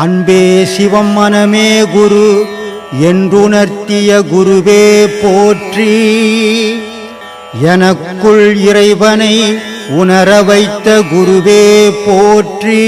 அன்பே சிவம் மனமே குரு என்றுணர்த்திய குருவே போற்றி. எனக்குள் இறைவனை உணர வைத்த குருவே போற்றி.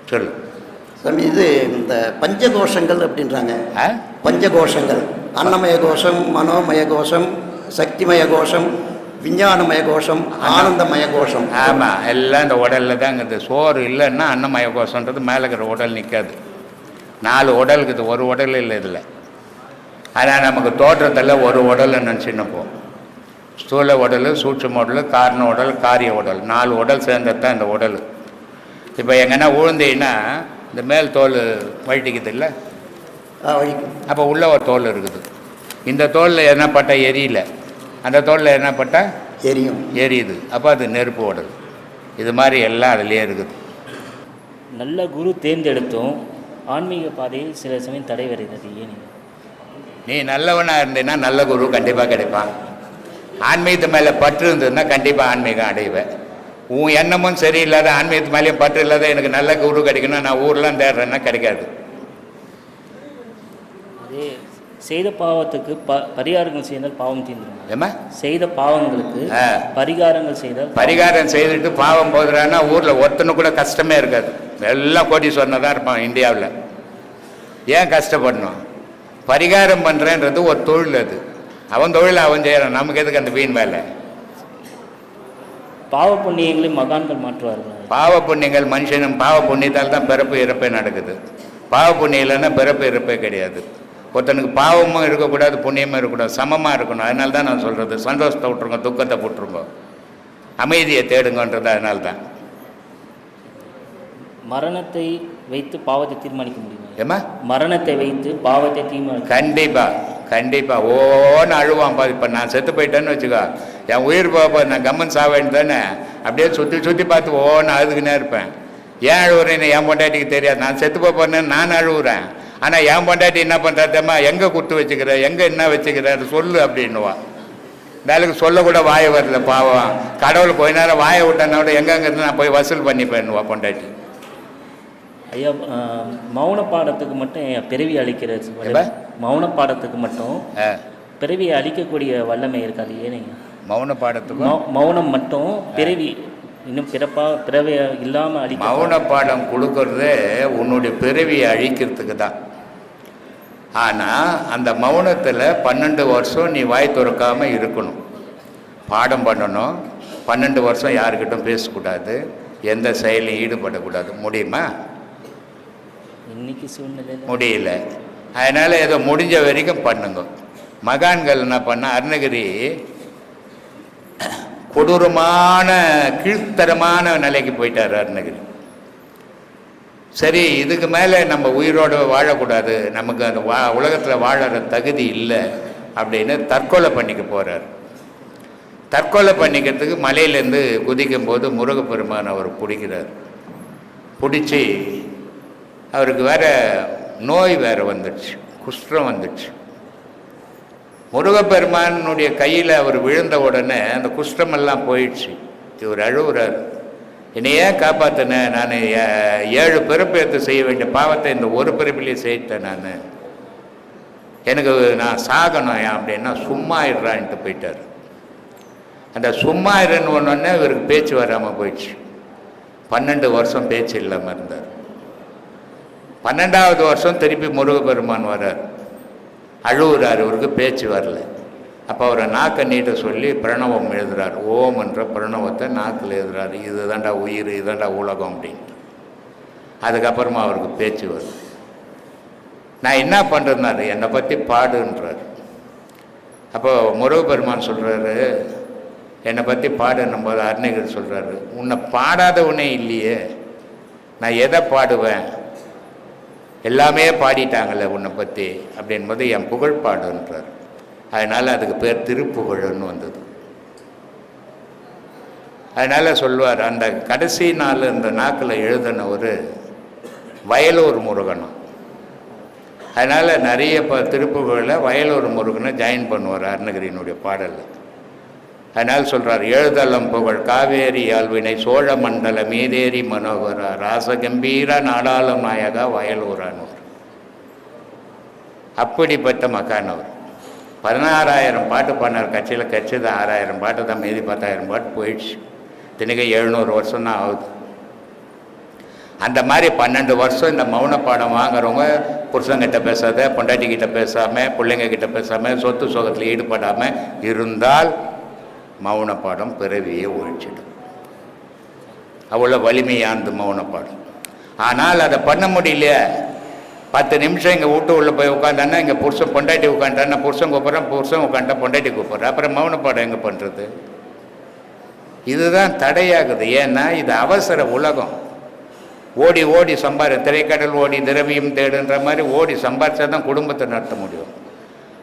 சொல்லு சாமி, இது இந்த பஞ்சகோஷங்கள் அப்படின்றாங்க. பஞ்சகோஷங்கள்: அன்னமய கோஷம், மனோமய கோஷம், சக்திமய கோஷம், விஞ்ஞானமய கோஷம், ஆனந்தமய கோஷம். ஆமாம், எல்லாம் இந்த உடலில் தான் இருக்குது. சோறு இல்லைன்னா அன்னமய கோஷன்றது மேலே இருக்கிற உடல் நிற்காது. 4 உடல் இருக்குது, ஒரு உடல் இல்லை இதில். ஆனால் நமக்கு தோற்றத்தில் ஒரு உடல் நினச்சின்னுப்போம். ஸ்தூல உடல், சூட்சும உடல், காரண உடல், காரிய உடல், 4 உடல் சேர்ந்தது தான் இந்த உடல். இப்போ எங்கன்னா உழுந்தீங்கன்னா இந்த மேல் தோல் வழிட்டிக்குது இல்லை, அப்போ உள்ள ஒரு தோல் இருக்குது. இந்த தோலில் என்ன பட்டால் எரியல, அந்த தோலில் என்ன பட்டால் எரியுது. அப்போ அது நெருப்பு உடல். இது மாதிரி எல்லாம் அதுலேயே இருக்குது. நல்ல குரு தேர்ந்தெடுத்தும் ஆன்மீக பாதையில் சில சமயம் தடை வருகிறது. ஏன்? நீ நல்லவனாக இருந்தீன்னா நல்ல குரு கண்டிப்பாக கிடைப்பான். ஆன்மீகத்து மேலே பற்று இருந்ததுன்னா கண்டிப்பாக ஆன்மீகம் அடைவேன். உன் எண்ணமும் சரியில்லாத, ஆன்மீகத்து மேலேயும் பற்று இல்லாத, எனக்கு நல்ல குரு கிடைக்கணும் நான் ஊர்லாம் தேடுறேன்னா கிடைக்காது. அதே செய்த பாவத்துக்கு பரிகாரங்கள் செய்தால் பாவம் தீர்ந்துடும். ஏமா செய்த பாவங்களுக்கு பரிகாரங்கள் செய்தால், பரிகாரம் செய்துட்டு பாவம் போதுறான்னா ஊரில் ஒருத்தனு கூட கஷ்டமே இருக்காது. எல்லாம் கோடீஸ்வரனாக தான் இருப்பான் இந்தியாவில். ஏன் கஷ்டப்படணும்? பரிகாரம் பண்ணுறேன்றது ஒரு தொழில். அது அவன் தொழில் அவன் செய்கிறான். நமக்கு எதுக்கு அந்த வீண் வேலை? பாவ புண்ணியங்களை மகான்கள் மாற்றுவார்கள். பாவ புண்ணியங்கள் மனுஷனும் பாவ புண்ணியத்தால் தான் பிறப்பு இறப்பே நடக்குது. பாவ புண்ணியம் இல்லைன்னா பிறப்பு இறப்பே கிடையாது. ஒருத்தனுக்கு பாவமும் இருக்கக்கூடாது, புண்ணியமும் இருக்கக்கூடாது, சமமாக இருக்கணும். அதனால தான் நான் சொல்கிறது, சந்தோஷத்தை விட்டுருங்க, துக்கத்தை விட்டுருங்க, அமைதியை தேடுங்கன்றது. அதனால தான் மரணத்தை வைத்து பாவத்தை தீர்மானிக்க முடியுமா? ஏமா மரணத்தை வைத்து பாவத்தை தீர்மானிக்க? கண்டிப்பாக ஓன்னு அழுவான். இப்போ நான் செத்து போயிட்டேன்னு வச்சுக்கோ, என் உயிர் போக நான் கம்மன் சாவேன்னு தானே அப்படியே சுற்றி பார்த்து ஓன்னு அழுதுக்குன்னே இருப்பேன். ஏன் அழுவுறேன்னு என் பொண்டாட்டிக்கு தெரியாது. நான் செத்து போகிறேன்னு நான் அழுவுறேன். ஆனால் என் பொண்டாட்டி என்ன பண்ணுறாத்தம்மா, எங்கே குத்து வச்சுக்கிற, எங்கே என்ன வச்சுக்கிற சொல்லு அப்படின்னுவான். வேலைக்கு சொல்லக்கூட வாயை வரல பாவம். கடவுள் கொஞ்ச நேரம் வாயை விட்டேன்னா விட எங்கேருந்து நான் போய் வசூல் பண்ணிப்பேன்னுவா பொண்டாட்டி. ஐயா, மௌன பாடத்துக்கு மட்டும் பிறவி அளிக்கிறது. மௌன பாடத்துக்கு மட்டும் பிறவியை அளிக்கக்கூடிய வல்லமை இருக்காது. ஏனைங்க மௌன பாடத்துக்கு? மௌனம் மட்டும் பிறவி, இன்னும் பிறவி இல்லாமல் அழிக்க. மௌன பாடம் கொடுக்கறதே உன்னுடைய பிறவியை அழிக்கிறதுக்கு தான். ஆனால் அந்த மௌனத்தில் 12 வருஷம் நீ வாய் திறக்காமல் இருக்கணும், பாடம் பண்ணணும். 12 வருஷம் யாருக்கிட்டும் பேசக்கூடாது, எந்த செயலையும் ஈடுபடக்கூடாது. முடியுமா? இன்னைக்கு சூழ்நிலை முடியல. அதனால் ஏதோ முடிஞ்ச வரைக்கும் பண்ணுங்க. மகான்கள் என்ன பண்ண, அருணகிரி கொடூரமான கீழ்த்தரமான நிலைக்கு போயிட்டார் அருணகிரி. சரி, இதுக்கு மேலே நம்ம உயிரோடு வாழக்கூடாது, நமக்கு அந்த உலகத்தில் வாழற தகுதி இல்லை அப்படின்னு தற்கொலை பண்ணிக்க போகிறார். தற்கொலை பண்ணிக்கிறதுக்கு மலையிலேருந்து குதிக்கும் போது முருகப்பெருமான் அவர் பிடிக்கிறார். பிடிச்சி அவருக்கு வேறு நோய் வேறு வந்துடுச்சு, குஷ்டம் வந்துடுச்சு. முருகப்பெருமானுடைய கையில் அவர் விழுந்த உடனே அந்த குஷ்டமெல்லாம் போயிடுச்சு. இவர் அழுகுறார், என்னையே காப்பாற்றினேன், நான் 7 பிறப்பு எடுத்து செய்ய வேண்டிய பாவத்தை இந்த ஒரு பிறப்பிலேயே செய்யிட்டேன், எனக்கு நான் சாகணும் அப்படின்னா சும்மா இருறான்ட்டு போயிட்டார். அந்த சும்மா இருன்னு ஒன்னொன்னே இவருக்கு பேச்சு வராமல் போயிடுச்சு. 12 வருஷம் பேச்சு இல்லாமல் இருந்தார். 12வது வருஷம் திருப்பி முருகப்பெருமான் வர்றார், அழுகுறார், இவருக்கு பேச்சு வரல. அப்போ அவரை நாக்கை நீட்ட சொல்லி பிரணவம் எழுதுறார். ஓம் என்ற பிரணவத்தை நாக்கில் எழுதுறாரு. இதுதான்டா உயிர், இதுதான்டா உலகம் அப்படின்ட்டு. அதுக்கப்புறமா அவருக்கு பேச்சு வருது. நான் என்ன பண்ணுறதுனாரு, என்னை பற்றி பாடுன்றார். அப்போ முருகப்பெருமான் சொல்கிறாரு, என்னை பற்றி பாடுன்னும் போது அருணகிரி சொல்கிறாரு, உன்னை பாடாத உன்னே இல்லையே, நான் எதை பாடுவேன், எல்லாமே பாடிட்டாங்கல்ல உன்னை பற்றி அப்படின்போது என் புகழ் பாடுன்றார். அதனால் அதுக்கு பேர் திருப்புகழ்ன்னு வந்தது. அதனால் சொல்லுவார், அந்த கடைசி நாள் இந்த நாக்கில் எழுதின ஒரு வயலூர் முருகனும். அதனால் நிறைய திருப்புகளில் வயலூர் முருகனை ஜாயின் பண்ணுவார் அருணகிரியினுடைய பாடலில். அதனால் சொல்கிறார், எழுதலம் புகழ் காவேரி ஆழ்வினை சோழ மண்டல மீதேரி மனோகரா ராசகம்பீர நாடாளும் நாயகா வயலூரானவர். அப்படிப்பட்ட மகானவர். 16,000 பாட்டு பாடினார். கட்சியில் கட்சிது 6,000 பாட்டு தான், மீதி 10,000 பாட்டு போயிடுச்சு. தினக்கு 700 வருஷம் தான் ஆகுது. அந்த மாதிரி 12 வருஷம் இந்த மௌன பாடம் வாங்குறவங்க புருஷங்கிட்ட பேசாத, பொண்டாட்டிக்கிட்ட பேசாமல், பிள்ளைங்க கிட்ட பேசாமல், சொத்து சோகத்தில் ஈடுபடாமல் இருந்தால் மௌன பாடம் பிறவியே ஒழிச்சிடும். அவ்வளோ வலிமையானது மௌன பாடம். ஆனால் அதை பண்ண முடியல. 10 நிமிஷம் எங்கள் வீட்டு உள்ளே போய் உட்காந்தான்னா இங்கே புருஷன் பொண்டாட்டி உட்காண்டான்னா புருஷன் கூப்பிட்றேன், புருஷன் உட்காண்டா பொண்டாட்டி கூப்பிட்றேன். அப்புறம் மௌன பாடம் எங்கே பண்ணுறது? இதுதான் தடையாகுது. ஏன்னா இது அவசர உலகம். ஓடி ஓடி திரைக்கடல் ஓடி திரவியம் தேடுன்ற மாதிரி ஓடி சம்பாரிச்சா தான் குடும்பத்தை நடத்த முடியும்.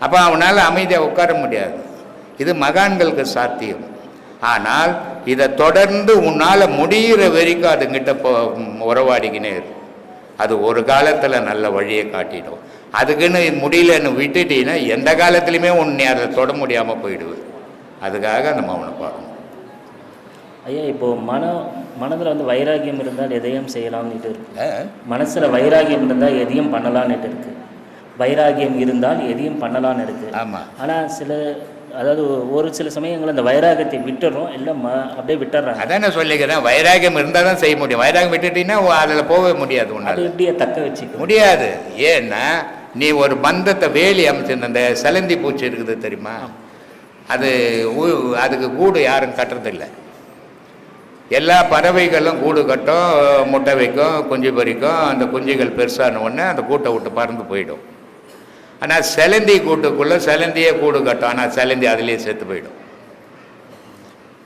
அப்போ அவனால் அமைதியாக உட்கார முடியாது. இது மகான்களுக்கு சாத்தியம். ஆனால் இதை தொடர்ந்து உன்னால் முடிகிற வரைக்கும் அதுங்கிட்ட உறவாடிக்கினே இருக்கும். அது ஒரு காலத்தில் நல்ல வழியை காட்டிடும். அதுக்குன்னு முடியலன்னு விட்டுட்டீங்கன்னா எந்த காலத்துலையுமே உன்னை அதை தொட முடியாமல் போயிடுவேன். அதுக்காக அந்த மௌனம் பாடம். ஐயா, இப்போது மனதில் வந்து வைராகியம் இருந்தால் எதையும் செய்யலாம்னுட்டு இருக்கு. மனசில் வைராகியம் இருந்தால் எதையும் பண்ணலான்னுட்டு இருக்கு. வைராகியம் இருந்தால் எதையும் பண்ணலான்னு இருக்கு. ஆமாம். ஆனால் அதாவது ஒரு சில சமயங்கள் அந்த வைராகியத்தை விட்டுறோம், இல்லை அப்படியே விட்டுறாங்க. அதான் நான் சொல்லிக்கிறேன், வைராகியம் இருந்தால் தான் செய்ய முடியும். வைராகியம் விட்டுட்டீங்கன்னா அதில் போகவே முடியாது. அது எப்படியே தக்க வச்சுக்க முடியாது. ஏன்னா நீ ஒரு பந்தத்தை வேலி அமைச்சிருந்த அந்த செலந்தி பூச்சி இருக்குது தெரியுமா? அதுக்கு கூடு யாரும் கட்டுறதில்லை. எல்லா பறவைகளும் கூடு கட்டும், முட்டை வைக்கும், குஞ்சு பறிக்கும். அந்த குஞ்சுகள் பெருசான உடனே அந்த கூட்டை விட்டு பறந்து போயிடும். ஆனால் செலந்தி கூட்டுக்குள்ளே செலந்தியே கூடு கட்டும். ஆனால் செலந்தி அதுலேயே செத்து போயிடும்.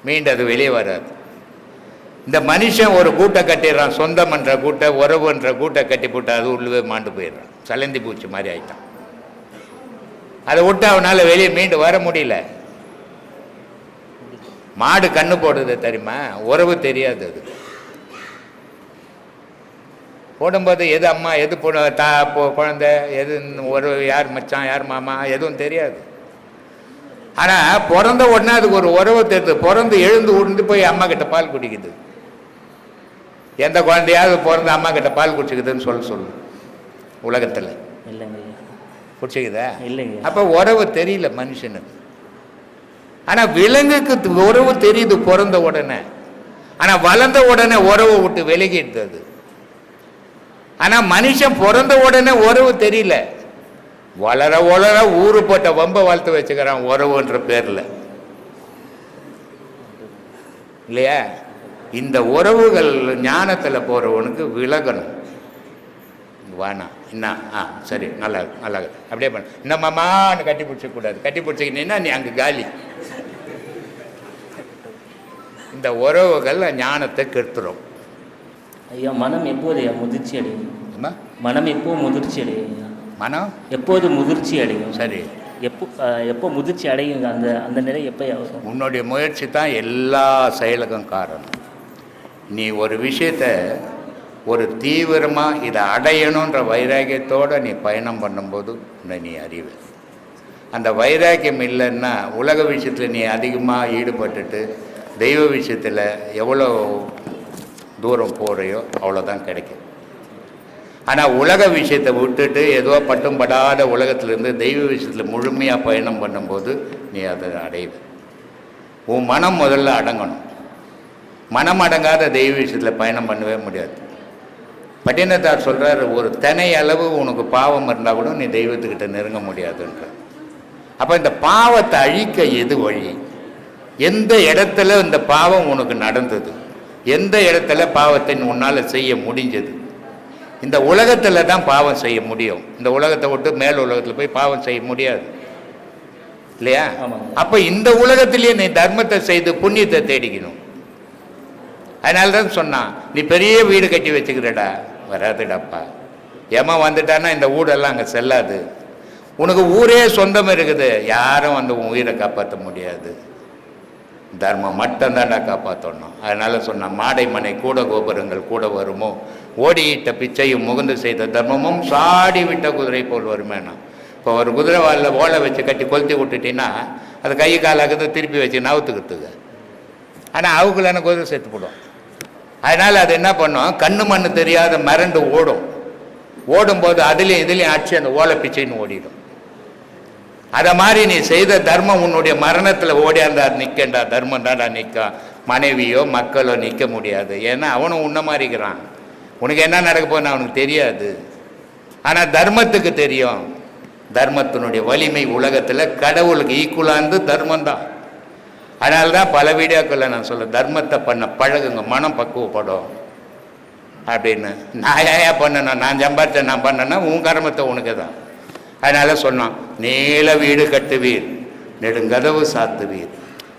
மீண்டும் அது வெளியே வராது. இந்த மனுஷன் ஒரு கூட்டை கட்டிடுறான், சொந்தம்ன்ற கூட்டை, உறவுன்ற கூட்டை கட்டி போட்டு அது உள்ளவே மாண்டு போயிடுறான். செலந்தி பூச்சி மாதிரி ஆயிட்டான். அதை விட்டு அவனால் வெளியே மீண்டு வர முடியல. மாடு கண்ணு போடுறது தெரியுமா? உறவு தெரியாது. அது போடும்போது எது அம்மா, எது குழந்தை, எது ஒரு யார் மச்சான், யார் மாமா, எதுவும் தெரியாது. ஆனால் பிறந்த உடனே அதுக்கு ஒரு உறவு தெரியுது. பிறந்து எழுந்து உருந்து போய் அம்மா கிட்ட பால் குடிக்குது. எந்த குழந்தையாவது பிறந்த அம்மா கிட்ட பால் குடிச்சிக்குதுன்னு சொல்லு உலகத்தில்? இல்லைங்க. குடிச்சிக்குதா? இல்லைங்க. அப்போ உறவு தெரியல மனுஷனுக்கு. ஆனால் விலங்குக்கு உறவு தெரியுது பிறந்த உடனே. ஆனால் வளர்ந்த உடனே உறவை விட்டு விலகிடுது அது. ஆனால் மனுஷன் பிறந்த உடனே உறவு தெரியல. வளர வளர ஊரு போட்ட வம்ப வளர்த்து வச்சுக்கிறான் உறவுன்ற பேரில், இல்லையா? இந்த உறவுகள் ஞானத்தில் போகிறவனுக்கு விலகணும். வேணாம் என்ன சரி நல்லா நல்லா அப்படியே பண்ண இந்த மாமான்னு கட்டி பிடிச்சக்கூடாது. கட்டி பிடிச்சிக்கிட்டீங்கன்னா நீ அங்கே காலி. இந்த உறவுகள் ஞானத்தை கெடுத்துரும். ஐயா, மனம் எப்போது முதிர்ச்சி அடையும்? மனம் எப்போ முதிர்ச்சி அடையும்? மனம் எப்போது முதிர்ச்சி அடையும்? சரி, எப்போ முதிர்ச்சி அடையும்? அந்த நிலை எப்போ ஆகும்? உன்னுடைய முயற்சி தான் எல்லா செயலுக்கும் காரணம். நீ ஒரு விஷயத்தை ஒரு தீவிரமாக இதை அடையணுன்ற வைராக்கியத்தோடு நீ பயணம் பண்ணும்போது நீ அறிவ. அந்த வைராக்கியம் இல்லைன்னா உலக விஷயத்தில் நீ அதிகமாக ஈடுபட்டுட்டு தெய்வ விஷயத்தில் எவ்வளோ தூரம் போகிறையோ அவ்வளோதான் கிடைக்கும். ஆனால் உலக விஷயத்தை விட்டுட்டு ஏதோ பட்டும் படாத உலகத்திலேருந்து தெய்வ விஷயத்தில் முழுமையாக பயணம் பண்ணும்போது நீ அதை அடைவ. உன் மனம் முதல்ல அடங்கணும். மனம் அடங்காத தெய்வ விஷயத்தில் பயணம் பண்ணவே முடியாது. பட்டினத்தார் சொல்கிறார், ஒரு தினை அளவு உனக்கு பாவம் இருந்தால் கூட நீ தெய்வத்துக்கிட்ட நெருங்க முடியாதுன்ற. அப்போ இந்த பாவத்தை அழிக்க எது வழி? எந்த இடத்துல இந்த பாவம் உனக்கு நடந்தது? எந்த இடத்துல பாவத்தை உன்னால் செய்ய முடிஞ்சது? இந்த உலகத்தில் தான் பாவம் செய்ய முடியும். இந்த உலகத்தை விட்டு மேல் உலகத்தில் போய் பாவம் செய்ய முடியாது, இல்லையா? அப்போ இந்த உலகத்திலேயே நீ தர்மத்தை செய்து புண்ணியத்தை தேடிக்கணும். அதனால தான் சொன்னான், நீ பெரிய வீடு கட்டி வச்சுக்கிறடா, வராதுடாப்பா. ஏமா வந்துட்டான்னா இந்த ஊடெல்லாம் அங்கே செல்லாது. உனக்கு ஊரே சொந்தம் இருக்குது, யாரும் வந்து உன் உயிரை காப்பாற்ற முடியாது. தர்மம் மட்டும்தான்டா காப்பாற்றணும். அதனால் சொன்ன மாடை மனை கூட கோபுரங்கள் கூட வருமோ, ஓடியிட்ட பிச்சையும் முகுந்து செய்த தர்மமும் சாடி விட்ட குதிரை போல் வருமேனா. இப்போ ஒரு குதிரை வாலில் ஓலை வச்சு கட்டி கொளுத்தி விட்டுட்டின்னா அது கை காலாக்குது திருப்பி வச்சு நவுத்துக்கிறதுக்கு. ஆனால் அவுக்குள்ளே குதிரை சேர்த்து போடும். அதனால் அது என்ன பண்ணும், கண்ணு மண்ணு தெரியாத மிரண்டு ஓடும். ஓடும்போது அதுலேயும் இதுலேயும் அடிச்சு அந்த ஓலை பிச்சைன்னு ஓடிடும். அதை மாதிரி நீ செய்த தர்மம் உன்னுடைய மரணத்தில் ஓடியாந்தா நிற்கண்டா, தர்மம் தான்டா நிற்கும். மனைவியோ மக்களோ நிற்க முடியாது. ஏன்னா அவனும் உன்ன மாதிரிக்கிறான். உனக்கு என்ன நடக்க போகுதுன்னு அவனுக்கு தெரியாது. ஆனால் தர்மத்துக்கு தெரியும். தர்மத்தினுடைய வலிமை உலகத்தில் கடவுளுக்கு ஈக்குவலாந்து தர்மம் தான். அதனால தான் பல வீடியோக்களில் நான் சொல்ல, தர்மத்தை பண்ண பழகுங்க, மனம் பக்குவப்படும் அப்படின்னு. நான் ஏன் பண்ணணும், நான் சம்பாரிச்சேன் நான் பண்ணேன்னா உன் கர்மத்தை உனக்கு தான். அதனால் சொன்னான், நீள வீடு கட்டுவீர், நெடுங்கதவு சாத்துவீர்.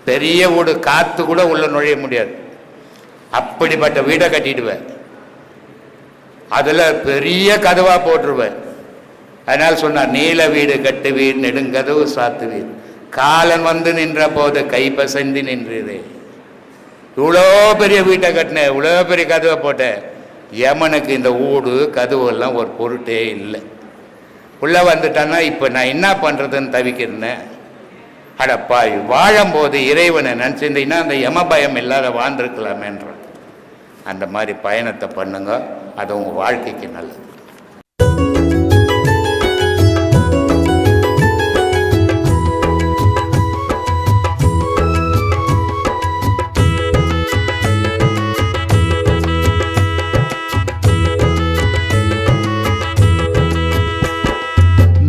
பெரிய வீடு காற்று கூட உள்ள நுழைய முடியாது, அப்படிப்பட்ட வீடை கட்டிடுவேன். அதில் பெரிய கதவாக போட்டுருவேன். அதனால் சொன்னார், நீல வீடு கட்டுவீர், நெடுங்கதவு சாத்துவீர், காலன் வந்து நின்ற போது கைப்பசைந்து நின்றதே. இவ்வளோ பெரிய வீட்டை கட்டினேன், இவ்வளோ பெரிய கதவை போட்டேன். யமனுக்கு இந்த ஊடு கதவுலாம் ஒரு பொருட்டே இல்லை. உள்ளே வந்துட்டான்னா இப்போ நான் என்ன பண்ணுறதுன்னு தவிக்கிறேன். அடப்பா, வாழும்போது இறைவனை நினச்சிருந்தீங்கன்னா அந்த யம பயம் இல்லாத வாழ்ந்துருக்கலாமேன்ற அந்த மாதிரி பயணத்தை பண்ணுங்க. அது உங்கள் வாழ்க்கைக்கு நல்லது.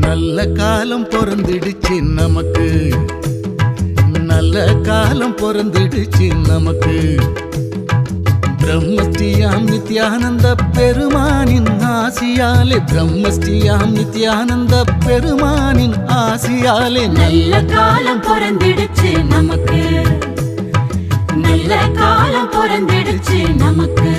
நல்ல காலம் பொறந்துடுச்சு நமக்கு, நல்ல காலம் பொறந்துடுச்சு நமக்கு. பிரம்மஸ்ரீயாம் நித்யானந்த பெருமானின் ஆசியாலே, பிரம்மஸ்ரீயாம் நித்யானந்த பெருமானின் ஆசியாலே நல்ல காலம் பொறந்திடுச்சு நமக்கு, நல்ல காலம் பொறந்திடுச்சு நமக்கு.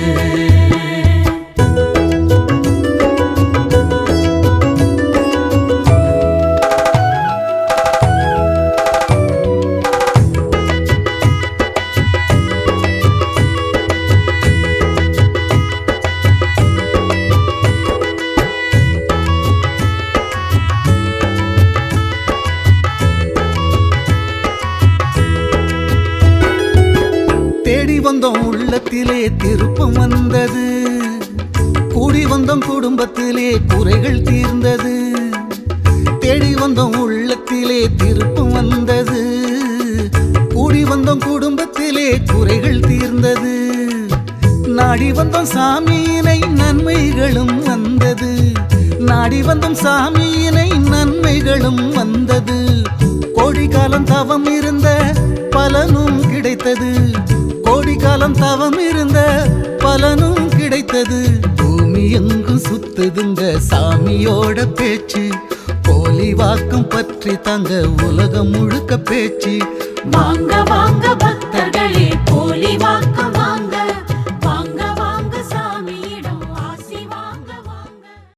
தேடி வந்தோம் உள்ளத்திலே திருப்பம் வந்தது, கூடி வந்தோம் குடும்பத்திலே குறைகள் தீர்ந்தது. தேடி வந்தோம் உள்ளத்திலே திருப்பம் வந்தது, கூடி வந்தோம் குடும்பத்திலே குறைகள் தீர்ந்தது. நாடி வந்தோம் சாமியினை நன்மைகளும் வந்தது, நாடி வந்தோம் சாமியினை நன்மைகளும் வந்தது. கோடி காலம் தவம் இருந்த பலனும் கிடைத்தது, கோடி காலம் தவம் இருந்த பலனும் கிடைத்தது. பூமி எங்கும் சுத்துதுங்க சாமியோட பேச்சு, போலி வாக்கம் பற்றி தங்க உலகம் முழுக்க பேச்சு. வாங்க வாங்க பக்தர்களே, போலி வாக்கம்